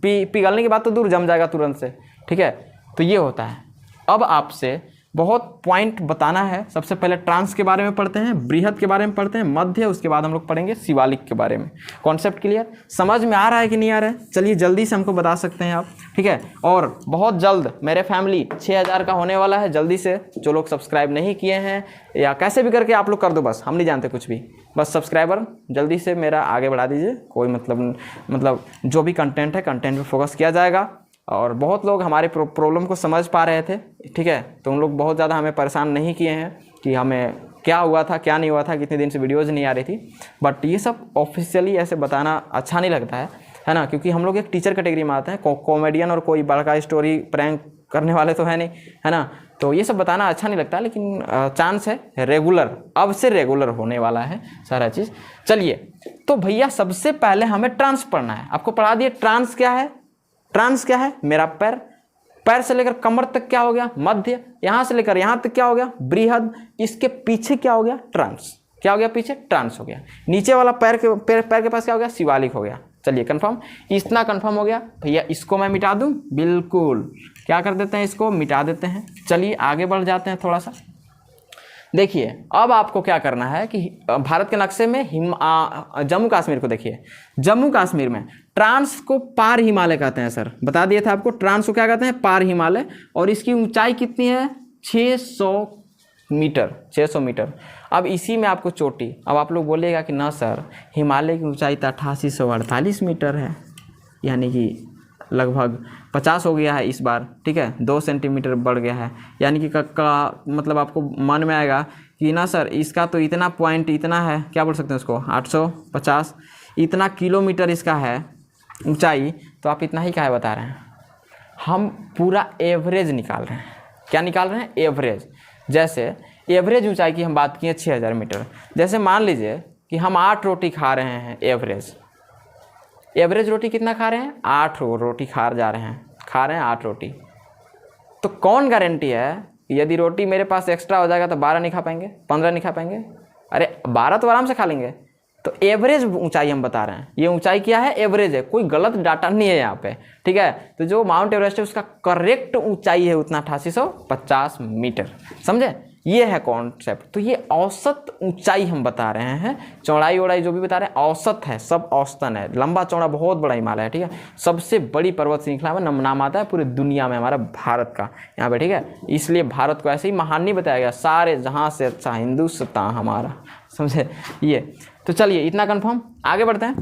पिघलने के बाद तो दूर जम जाएगा तुरंत से, ठीक है। तो ये होता है। अब आपसे बहुत पॉइंट बताना है। सबसे पहले ट्रांस के बारे में पढ़ते हैं, बृहद के बारे में पढ़ते हैं, मध्य, उसके बाद हम लोग पढ़ेंगे शिवालिक के बारे में। कॉन्सेप्ट क्लियर, समझ में आ रहा है कि नहीं आ रहा है, चलिए जल्दी से हमको बता सकते हैं आप, ठीक है। और बहुत जल्द मेरे फैमिली 6000 का होने वाला है, जल्दी से जो लोग सब्सक्राइब नहीं किए हैं या कैसे भी करके आप लोग कर दो, बस हम नहीं जानते कुछ भी, बस सब्सक्राइबर जल्दी से मेरा आगे बढ़ा दीजिए। कोई मतलब जो भी कंटेंट है, कंटेंट पे फोकस किया जाएगा। और बहुत लोग हमारे प्रॉब्लम को समझ पा रहे थे, ठीक है, तो उन लोग बहुत ज़्यादा हमें परेशान नहीं किए हैं कि हमें क्या हुआ था क्या नहीं हुआ था, कितने दिन से वीडियोज़ नहीं आ रही थी। बट ये सब ऑफिशियली ऐसे बताना अच्छा नहीं लगता है ना, क्योंकि हम लोग एक टीचर कैटेगरी में आते हैं, कॉमेडियन और कोई बड़का स्टोरी प्रैंक करने वाले तो है नहीं, है ना। तो ये सब बताना अच्छा नहीं लगता, लेकिन चांस है रेगुलर, अब से रेगुलर होने वाला है सारा चीज़। चलिए तो भैया सबसे पहले हमें ट्रांस पढ़ना है, आपको पढ़ा दिए ट्रांस क्या है। ट्रांस क्या है, मेरा पैर, पैर से लेकर कमर तक क्या हो गया, मध्य, यहाँ से लेकर यहाँ तक क्या हो गया, बृहद, इसके पीछे क्या हो गया, ट्रांस, क्या हो गया पीछे, ट्रांस हो गया। नीचे वाला पैर के पास क्या हो गया, शिवालिक हो गया। चलिए कंफर्म, इतना कंफर्म हो गया भैया। इसको मैं मिटा दूं, बिल्कुल, क्या कर देते हैं, इसको मिटा देते हैं। चलिए आगे बढ़ जाते हैं थोड़ा सा। देखिए अब आपको क्या करना है कि भारत के नक्शे में जम्मू कश्मीर को देखिए। जम्मू कश्मीर में ट्रांस को पार हिमालय कहते हैं सर, बता दिए थे आपको, ट्रांस को क्या कहते हैं, पार हिमालय। और इसकी ऊंचाई कितनी है, 600 मीटर, 600 मीटर। अब इसी में आपको चोटी, अब आप लोग बोलिएगा कि ना सर हिमालय की ऊंचाई तो 8848 मीटर है, यानी कि लगभग 50 हो गया है इस बार, ठीक है, 2 सेंटीमीटर बढ़ गया है, यानी कि मतलब आपको मन में आएगा कि ना सर इसका तो इतना पॉइंट इतना है, क्या बोल सकते हैं उसको, 850 इतना किलोमीटर इसका है ऊंचाई, तो आप इतना ही काहे बता रहे हैं। हम पूरा एवरेज निकाल रहे हैं। क्या निकाल रहे हैं? एवरेज। जैसे एवरेज ऊंचाई की हम बात किए 6000 मीटर, जैसे मान लीजिए कि हम 8 रोटी खा रहे हैं, एवरेज रोटी कितना खा रहे हैं? 8 रोटी खा रहे हैं 8 रोटी। तो कौन गारंटी है कि यदि रोटी मेरे पास एक्स्ट्रा हो जाएगा तो 12 नहीं खा पाएंगे, 15 नहीं खा पाएंगे? अरे 12 तो आराम से खा लेंगे। तो एवरेज ऊंचाई हम बता रहे हैं, ये ऊंचाई क्या है? एवरेज है, कोई गलत डाटा नहीं है यहाँ पे, ठीक है। तो जो माउंट एवरेस्ट है उसका करेक्ट ऊंचाई है उतना 8850 मीटर, समझे? ये है कॉन्सेप्ट। तो ये औसत ऊंचाई हम बता रहे हैं, चौड़ाई वौड़ाई जो भी बता रहे हैं औसत है, सब औसतन है। लंबा चौड़ा बहुत बड़ा हिमालय है, ठीक है, सबसे बड़ी पर्वत श्रृंखला में नाम आता है पूरी दुनिया में हमारा भारत का यहाँ पे, ठीक है। इसलिए भारत को ऐसे ही महान नहीं बताया गया, सारे जहाँ से अच्छा हिंदुस्तान हमारा, समझे? ये तो चलिए इतना कंफर्म, आगे बढ़ते हैं।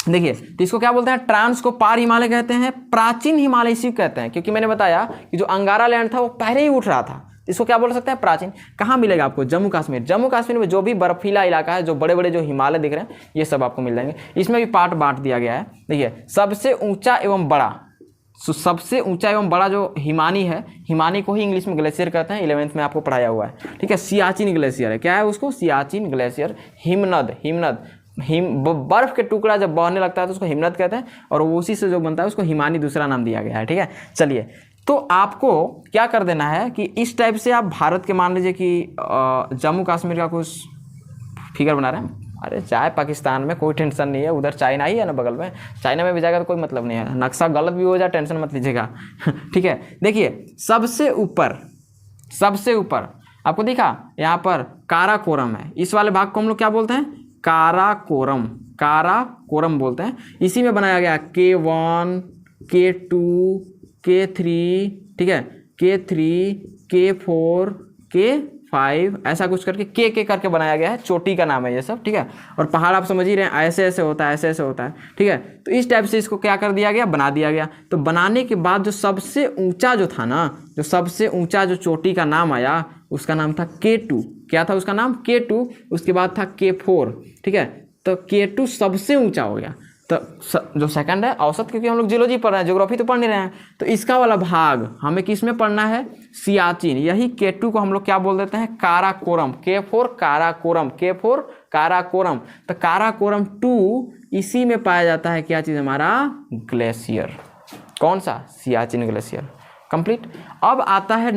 देखिए तो इसको क्या बोलते हैं? ट्रांस को पार हिमालय कहते हैं, प्राचीन हिमालय इसी को कहते हैं, क्योंकि मैंने बताया कि जो अंगारा लैंड था वो पहले ही उठ रहा था, इसको क्या बोल सकते हैं? प्राचीन। कहाँ मिलेगा आपको? जम्मू कश्मीर। जम्मू कश्मीर में जो भी बर्फीला इलाका है, जो बड़े बड़े जो हिमालय दिख रहे हैं, ये सब आपको मिल जाएंगे। इसमें भी पार्ट बांट दिया गया है। देखिए सबसे ऊंचा एवं बड़ा, सबसे ऊंचा एवं बड़ा जो हिमानी है, हिमानी को ही इंग्लिश में ग्लेशियर कहते हैं, 11th में आपको पढ़ाया हुआ है, ठीक है। सियाचिन ग्लेशियर है, क्या है उसको? सियाचिन ग्लेशियर। हिमनद बर्फ के टुकड़ा जब बहने लगता है तो उसको हिमनद कहते हैं, और उसी से जो बनता है उसको हिमानी दूसरा नाम दिया गया है, ठीक है। चलिए तो आपको क्या कर देना है कि इस टाइप से आप भारत के मान लीजिए कि जम्मू कश्मीर का कुछ फिगर बना रहे हैं। अरे चाहे पाकिस्तान में कोई टेंशन नहीं है, उधर चाइना ही है ना बगल में, चाइना में भी जाएगा तो कोई मतलब नहीं है, नक्शा गलत भी हो जाए टेंशन मत लीजिएगा ठीक है। देखिए सबसे ऊपर आपको दिखा यहाँ पर काराकोरम है, इस वाले भाग को हम लोग क्या बोलते हैं? काराकोरम बोलते हैं। इसी में बनाया गया K1 K2 K3, ठीक है, K3 K4 K5 ऐसा कुछ करके के करके बनाया गया है, चोटी का नाम है ये सब, ठीक है। और पहाड़ आप समझ ही रहे हैं, ऐसे ऐसे होता है, ऐसे ऐसे होता है, ठीक है। तो इस टाइप से इसको क्या कर दिया गया? बना दिया गया। तो बनाने के बाद जो सबसे ऊंचा जो था ना, जो सबसे ऊंचा जो चोटी का नाम आया उसका नाम था K2। क्या था उसका नाम? K2। उसके बाद था K4, ठीक है। तो K2 सबसे ऊंचा हो गया। तो जो सेकंड है औसत, क्योंकि हम लोग जियोलॉजी पढ़ रहे हैं, ज्योग्राफी तो पढ़ नहीं रहे हैं, तो इसका वाला भाग हमें किस में पढ़ना है? सियाचिन। यही K2 को हम लोग क्या बोल देते हैं? काराकोरम। K4 Karakoram, K4 Karakoram. तो काराकोरम 2 इसी में पाया जाता है क्या चीज़? हमारा ग्लेशियर। कौन सा? सियाचिन ग्लेशियर। कंप्लीट। अब आता है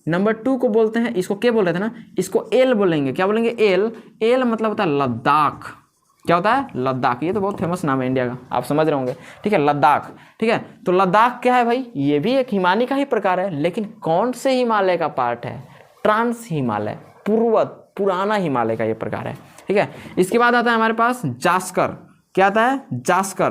नंबर 2 को बोलते हैं, इसको क्या बोल रहे थे ना, इसको एल बोलेंगे। क्या बोलेंगे? एल मतलब होता है लद्दाख। क्या होता है? लद्दाख। ये तो बहुत फेमस नाम है इंडिया का, आप समझ रहे होंगे, ठीक है, लद्दाख, ठीक है। तो लद्दाख क्या है भाई? ये भी एक हिमानी का ही प्रकार है, लेकिन कौन से हिमालय का पार्ट है? ट्रांस हिमालय, पुराना हिमालय का ये प्रकार है, ठीक है। इसके बाद आता है हमारे पास जास्कर। क्या आता है? जास्कर,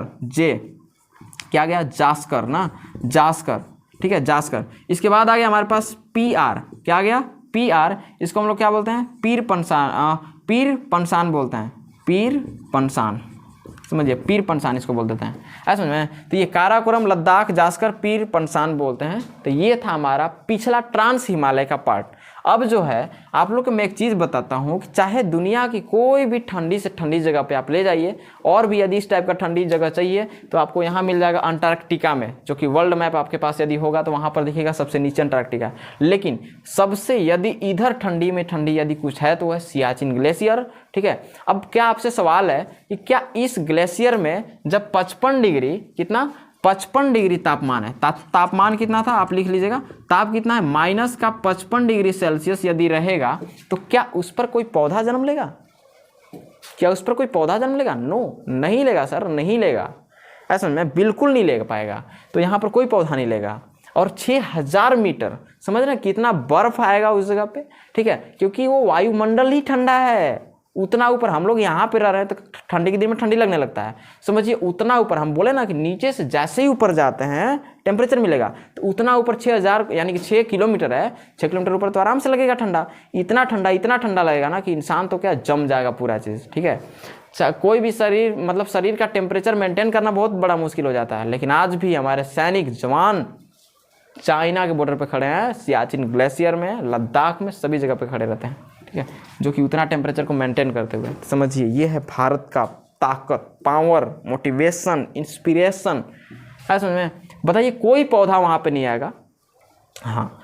क्या गया? जास्कर ना, जास्कर, ठीक है, जास्कर। इसके बाद आ गया हमारे पास PR। क्या आ गया? PR। इसको हम लोग क्या बोलते हैं? पीर पंसान बोलते हैं, पीर पंसान, समझिए, पीर पंसान इसको बोल देते हैं, ऐसा समझ में। तो ये काराकोरम, लद्दाख, जास्कर, पीर पंसान बोलते हैं। तो ये था हमारा पिछला ट्रांस हिमालय का पार्ट। अब जो है आप लोग को मैं एक चीज़ बताता हूँ कि चाहे दुनिया की कोई भी ठंडी से ठंडी जगह पे आप ले जाइए, और भी यदि इस टाइप का ठंडी जगह चाहिए तो आपको यहाँ मिल जाएगा अंटार्कटिका में, जो कि वर्ल्ड मैप आपके पास यदि होगा तो वहाँ पर दिखेगा सबसे नीचे अंटार्कटिका। लेकिन सबसे यदि इधर ठंडी में ठंडी यदि कुछ है तो वह सियाचिन ग्लेशियर, ठीक है। अब क्या आपसे सवाल है कि क्या इस ग्लेशियर में जब 55 डिग्री, कितना? 55 डिग्री तापमान है, तापमान कितना था आप लिख लीजिएगा, ताप कितना है? -55 डिग्री सेल्सियस यदि रहेगा तो क्या उस पर कोई पौधा जन्म लेगा? क्या उस पर कोई पौधा जन्म लेगा? नो, नहीं लेगा सर, नहीं लेगा, ऐसा में बिल्कुल नहीं ले पाएगा। तो यहाँ पर कोई पौधा नहीं लेगा। और 6000 मीटर, समझ रहे हैं कितना बर्फ आएगा उस जगह पे, ठीक है, क्योंकि वो वायुमंडल ही ठंडा है, उतना ऊपर हम लोग यहाँ पे रह रहे हैं तो ठंडी के दिन में ठंडी लगने लगता है। समझिए उतना ऊपर हम बोले ना कि नीचे से जैसे ही ऊपर जाते हैं टेम्परेचर मिलेगा, तो उतना ऊपर 6000 यानी कि 6 किलोमीटर है, 6 किलोमीटर ऊपर तो आराम से लगेगा ठंडा। इतना ठंडा लगेगा ना कि इंसान तो क्या जम जाएगा पूरा चीज़। ठीक है, कोई भी शरीर मतलब शरीर का टेम्परेचर मेंटेन करना बहुत बड़ा मुश्किल हो जाता है। लेकिन आज भी हमारे सैनिक जवान चाइना के बॉर्डर पे खड़े हैं, सियाचिन ग्लेशियर में, लद्दाख में, सभी जगह पे खड़े रहते हैं। ठीक है, जो कि उतना टेम्परेचर को मेंटेन करते हुए। समझिए ये है भारत का ताकत, पावर, मोटिवेशन, इंस्पिरेशन है। समझ में? बताइए कोई पौधा वहाँ पे नहीं आएगा। हाँ,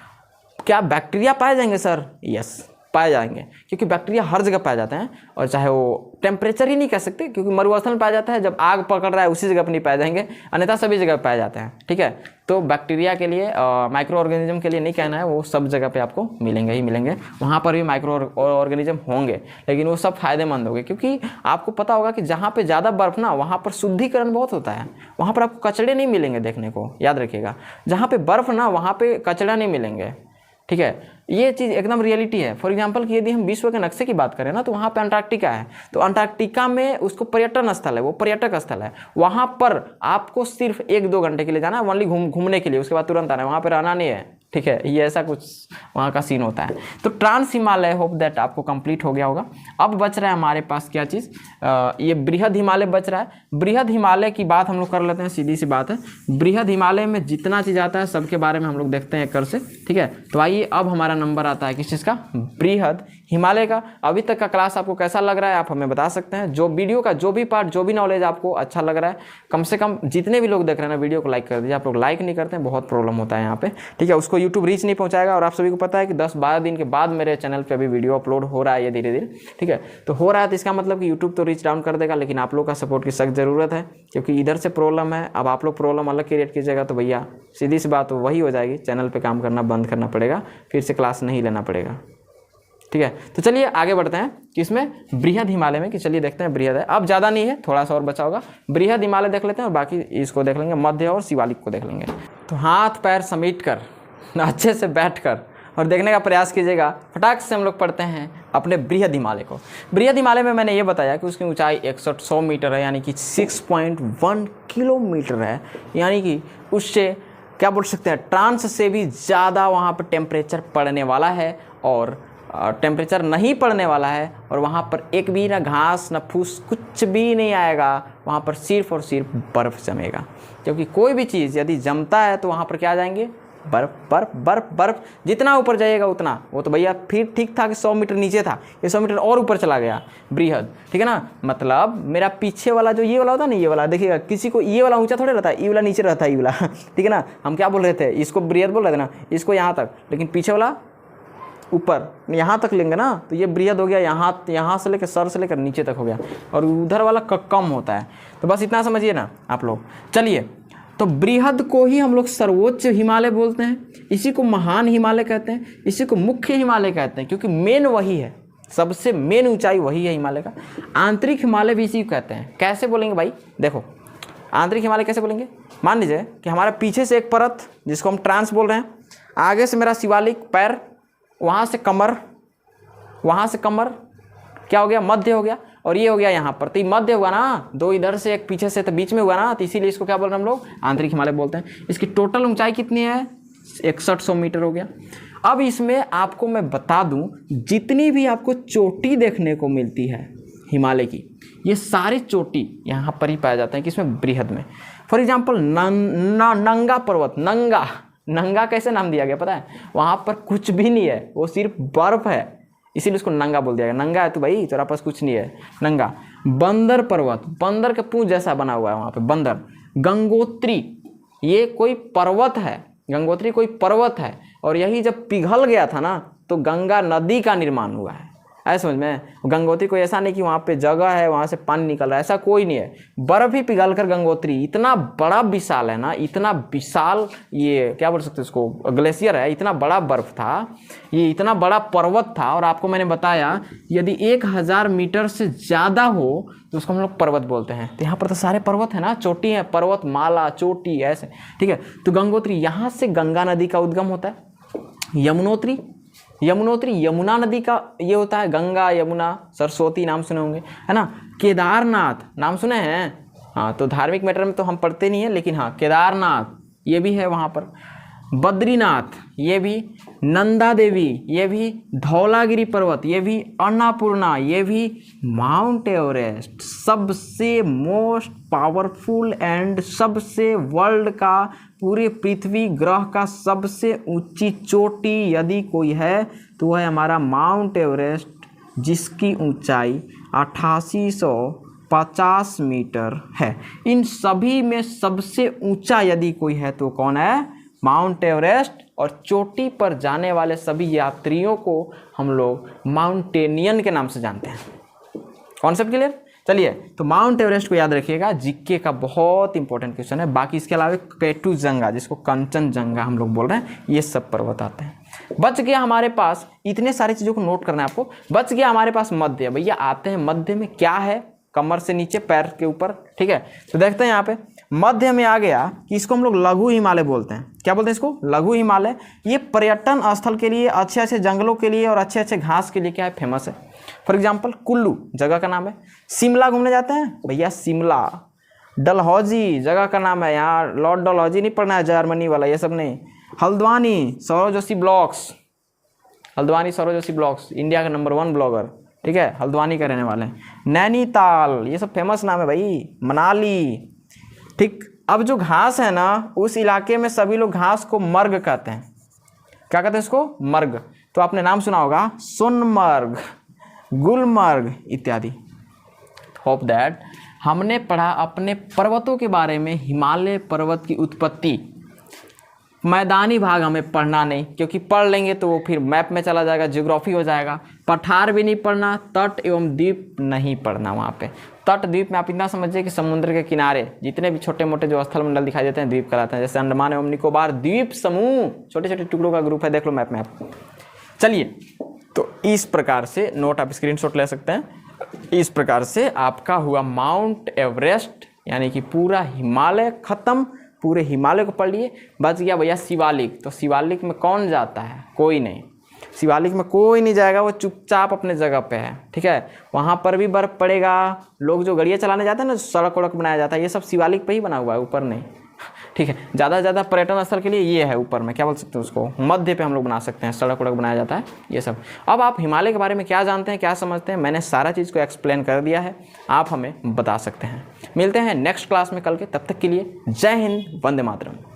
क्या बैक्टीरिया पाए जाएंगे सर? यस, पाए जाएंगे, क्योंकि बैक्टीरिया हर जगह पाए जाते हैं। और चाहे वो टेम्परेचर ही नहीं कह सकते, क्योंकि मरुस्थल में पाया जाता है, जब आग पकड़ रहा है उसी जगह पर नहीं पाए जाएंगे, अन्यथा सभी जगह पाए जाते हैं। ठीक है, तो बैक्टीरिया के लिए, माइक्रो ऑर्गेनिज्म के लिए नहीं कहना है, वो सब जगह पे आपको मिलेंगे ही मिलेंगे। वहाँ पर भी माइक्रो ऑर्गेनिज्म होंगे, लेकिन वो सब फायदेमंद होंगे, क्योंकि आपको पता होगा कि जहाँ पे ज़्यादा बर्फ़ ना, वहाँ पर शुद्धिकरण बहुत होता है, वहाँ पर आपको कचड़े नहीं मिलेंगे देखने को, याद रखिएगा। जहाँ पे बर्फ़ ना, वहाँ पे कचड़ा नहीं मिलेंगे। ठीक है, ये चीज़ एकदम रियलिटी है। फॉर एग्जांपल कि यदि हम विश्व के नक्शे की बात करें ना, तो वहाँ पे अंटार्कटिका है, तो अंटार्कटिका में उसको पर्यटन स्थल है, वो पर्यटक स्थल है। वहाँ पर आपको सिर्फ 1-2 घंटे के लिए जाना है, ओनली घूमने के लिए, उसके बाद तुरंत आना है, वहाँ पर रहना नहीं है। ठीक है, ये ऐसा कुछ वहाँ का सीन होता है। तो ट्रांस हिमालय, होप दैट आपको कंप्लीट हो गया होगा। अब बच रहा है हमारे पास क्या चीज़, ये बृहद हिमालय बच रहा है। बृहद हिमालय की बात हम लोग कर लेते हैं, सीधी सी बात है। बृहद हिमालय में जितना चीज़ आता है सबके बारे में हम लोग देखते हैं एक कर से। ठीक है, तो आइए अब हमारा नंबर आता है किस चीज़ का, बृहद हिमालय का। अभी तक का क्लास आपको कैसा लग रहा है आप हमें बता सकते हैं। जो वीडियो का जो भी पार्ट, जो भी नॉलेज आपको अच्छा लग रहा है, कम से कम जितने भी लोग देख रहे हैं ना, वीडियो को लाइक कर दीजिए। आप लोग लाइक नहीं करते हैं, बहुत प्रॉब्लम होता है यहाँ पे। ठीक है, उसको यूट्यूब रीच नहीं पहुँचाएगा। और आप सभी को पता है कि 10-12 दिन के बाद मेरे चैनल पर अभी वीडियो अपलोड हो रहा है ये धीरे धीरे। ठीक है, तो हो रहा है तो इसका मतलब कि यूट्यूब तो रीच डाउन कर देगा, लेकिन आप लोग का सपोर्ट की सख्त ज़रूरत है, क्योंकि इधर से प्रॉब्लम है। अब आप लोग प्रॉब्लम अलग क्रिएट कीजिएगा तो भैया सीधी सी बात वही हो जाएगी, चैनल पे काम करना बंद करना पड़ेगा, फिर से क्लास नहीं लेना पड़ेगा। ठीक है, तो चलिए आगे बढ़ते हैं कि इसमें बृहद हिमालय में, कि चलिए देखते हैं बृहद है। अब ज़्यादा नहीं है, थोड़ा सा और बचा होगा। बृहद हिमालय देख लेते हैं और बाकी इसको देख लेंगे, मध्य और शिवालिक को देख लेंगे। तो हाथ पैर समेट कर अच्छे से बैठ कर और देखने का प्रयास कीजिएगा। फटाक से हम लोग पढ़ते हैं अपने बृहद हिमालय को। बृहद हिमालय में मैंने ये बताया कि उसकी ऊंचाई 6100 मीटर है, यानी कि 6.1 किलोमीटर है। यानी कि उससे क्या बोल सकते हैं, ट्रांस से भी ज़्यादा वहाँ पर टेम्परेचर पड़ने वाला है, और टेम्परेचर नहीं पड़ने वाला है। और वहाँ पर एक भी ना घास ना फूस कुछ भी नहीं आएगा, वहाँ पर सिर्फ और सिर्फ बर्फ़ जमेगा। क्योंकि कोई भी चीज़ यदि जमता है तो वहाँ पर क्या आ जाएंगे, बर्फ बर्फ बर्फ बर्फ। जितना ऊपर जाइएगा उतना, वो तो भैया फिर ठीक था कि 100 मीटर नीचे था, ये 100 मीटर और ऊपर चला गया बृहद। ठीक है ना, मतलब मेरा पीछे वाला जो ये वाला होता है ना, ये वाला देखिएगा, किसी को ये वाला ऊंचा थोड़े रहता है, ये वाला नीचे रहता है, ये वाला। ठीक है ना, हम क्या बोल रहे थे, इसको बृहद बोल रहे थे ना, इसको यहाँ तक, लेकिन पीछे वाला ऊपर यहाँ तक लेंगे ना, तो ये बृहद हो गया। यहाँ से लेकर सर से लेकर नीचे तक हो गया, और उधर वाला कम होता है। तो बस इतना समझिए ना आप लोग। चलिए, तो बृहद को ही हम लोग सर्वोच्च हिमालय बोलते हैं, इसी को महान हिमालय कहते हैं, इसी को मुख्य हिमालय कहते हैं, क्योंकि मेन वही है, सबसे मेन ऊंचाई वही है हिमालय का। आंतरिक हिमालय भी इसी को कहते हैं। कैसे बोलेंगे भाई, देखो आंतरिक हिमालय कैसे बोलेंगे। मान लीजिए कि हमारे पीछे से एक परत, जिसको हम ट्रांस बोल रहे हैं, आगे से मेरा शिवालिक पैर, वहाँ से कमर, वहाँ से कमर, क्या हो गया, मध्य हो गया, और ये हो गया यहाँ पर। तो ये मध्य हुआ ना, 2 इधर से एक पीछे से, तो बीच में हुआ ना, तो इसीलिए इसको क्या बोल रहे हैं हम लोग, आंतरिक हिमालय बोलते हैं। इसकी टोटल ऊंचाई कितनी है, 6100 मीटर हो गया। अब इसमें आपको मैं बता दूं, जितनी भी आपको चोटी देखने को मिलती है हिमालय की, ये सारी चोटी यहाँ पर ही पाए जाते हैं, किसमें, बृहद में। फॉर एग्जाम्पल नंगा पर्वत, नंगा कैसे नाम दिया गया पता है, वहाँ पर कुछ भी नहीं है, वो सिर्फ बर्फ है, इसीलिए उसको नंगा बोल दिया गया। नंगा है तो भाई तेरा पास कुछ नहीं है, नंगा। बंदर पर्वत, बंदर के पूंछ जैसा बना हुआ है वहाँ पे, बंदर। गंगोत्री, ये कोई पर्वत है, गंगोत्री कोई पर्वत है, और यही जब पिघल गया था ना, तो गंगा नदी का निर्माण हुआ है। ऐसा समझ में, गंगोत्री कोई ऐसा नहीं कि वहाँ पे जगह है, वहाँ से पानी निकल रहा है, ऐसा कोई नहीं है। बर्फ ही पिघल कर गंगोत्री इतना बड़ा विशाल है ना, इतना विशाल, ये क्या बोल सकते हैं इसको, ग्लेशियर है, इतना बड़ा बर्फ था, ये इतना बड़ा पर्वत था। और आपको मैंने बताया यदि 1000 मीटर से ज़्यादा हो तो उसको हम लोग पर्वत बोलते हैं। तो यहाँ पर तो सारे पर्वत है ना, चोटी है, पर्वत माला, चोटी ऐसे। ठीक है, तो गंगोत्री, यहाँ से गंगा नदी का उद्गम होता है। यमुनोत्री, यमुनोत्री, यमुना नदी का ये होता है, गंगा, यमुना, सरस्वती नाम सुने होंगे, है ना। केदारनाथ नाम सुने हैं, हाँ, तो धार्मिक मैटर में तो हम पढ़ते नहीं है, लेकिन हाँ केदारनाथ ये भी है वहाँ पर, बद्रीनाथ ये भी, नंदा देवी ये भी, धौलागिरी पर्वत ये भी, अन्नपूर्णा ये भी, माउंट एवरेस्ट सबसे मोस्ट पावरफुल एंड सबसे वर्ल्ड का, पूरे पृथ्वी ग्रह का सबसे ऊंची चोटी यदि कोई है तो वह है हमारा माउंट एवरेस्ट, जिसकी ऊंचाई 8850 मीटर है। इन सभी में सबसे ऊंचा यदि कोई है तो कौन है? Mount Everest. और चोटी पर जाने वाले सभी यात्रियों को हम लोग माउंटेनियन के नाम से जानते हैं। Concept clear? चलिए, तो माउंट एवरेस्ट को याद रखिएगा, जीके का बहुत इंपॉर्टेंट क्वेश्चन है। बाकी इसके अलावा केटूजंगा, जिसको कंचनजंगा हम लोग बोल रहे हैं, ये सब पर्वत आते हैं। बच गया हमारे पास, इतने सारी चीज़ों को नोट करना है आपको। बच गया हमारे पास मध्य। भैया आते हैं मध्य में क्या है? कमर से नीचे पैर के ऊपर, ठीक है। तो देखते हैं यहाँ पे मध्य में आ गया कि इसको हम लोग लघु हिमालय बोलते हैं। क्या बोलते हैं इसको? लघु हिमालय। ये पर्यटन स्थल के लिए, अच्छे अच्छे जंगलों के लिए और अच्छे अच्छे घास के लिए क्या है? फेमस है। फॉर एग्जाम्पल कुल्लू जगह का नाम है। शिमला घूमने जाते हैं भैया, शिमला। डलहौजी जगह का नाम है, यहाँ लॉर्ड डलहौजी नहीं पढ़ना है, जर्मनी वाला, ये सब नहीं। Haldwani Saurav Joshi blogs, Haldwani Saurav Joshi blogs, India का नंबर 1 ब्लॉगर, ठीक है, हल्द्वानी का रहने वाले हैं। नैनीताल, ये सब फेमस नाम है भाई। मनाली, ठीक। अब जो घास है ना, उस इलाके में सभी लोग घास को मर्ग कहते हैं। क्या कहते हैं इसको? मर्ग। तो आपने नाम सुना होगा, सोनमर्ग, गुलमर्ग इत्यादि। होप दैट हमने पढ़ा अपने पर्वतों के बारे में, हिमालय पर्वत की उत्पत्ति। मैदानी भाग हमें पढ़ना नहीं, क्योंकि पढ़ लेंगे तो वो फिर मैप में चला जाएगा, ज्योग्राफी हो जाएगा। पठार भी नहीं पढ़ना, तट एवं द्वीप नहीं पढ़ना। वहाँ पे तट द्वीप में आप इतना समझिए कि समुद्र के किनारे जितने भी छोटे मोटे जो स्थल मंडल दिखाई देते हैं, द्वीप कहलाते हैं। जैसे अंडमान एवं निकोबार द्वीप समूह, छोटे छोटे टुकड़ों का ग्रुप है, देख लो मैप में आप। चलिए, तो इस प्रकार से नोट आप स्क्रीनशॉट ले सकते हैं। इस प्रकार से आपका हुआ माउंट एवरेस्ट, यानी कि पूरा हिमालय खत्म। पूरे हिमालय को पढ़ लिए। बच गया भैया शिवालिक। तो शिवालिक में कौन जाता है? कोई नहीं। शिवालिक में कोई नहीं जाएगा, वो चुपचाप अपने जगह पे है, ठीक है। वहाँ पर भी बर्फ़ पड़ेगा। लोग जो गाड़ियाँ चलाने जाते हैं ना, सड़क वड़क बनाया जाता है, ये सब शिवालिक पे ही बना हुआ है, ऊपर नहीं, ठीक है। ज़्यादा से ज़्यादा पर्यटन स्थल के लिए ये है ऊपर में, क्या बोल सकते हैं उसको, मध्य पे हम लोग बना सकते हैं, सड़क वड़क बनाया जाता है, ये सब। अब आप हिमालय के बारे में क्या जानते हैं, क्या समझते हैं, मैंने सारा चीज़ को एक्सप्लेन कर दिया है, आप हमें बता सकते हैं। मिलते हैं नेक्स्ट क्लास में कल के, तब तक के लिए जय हिंद, वंदे मातरम।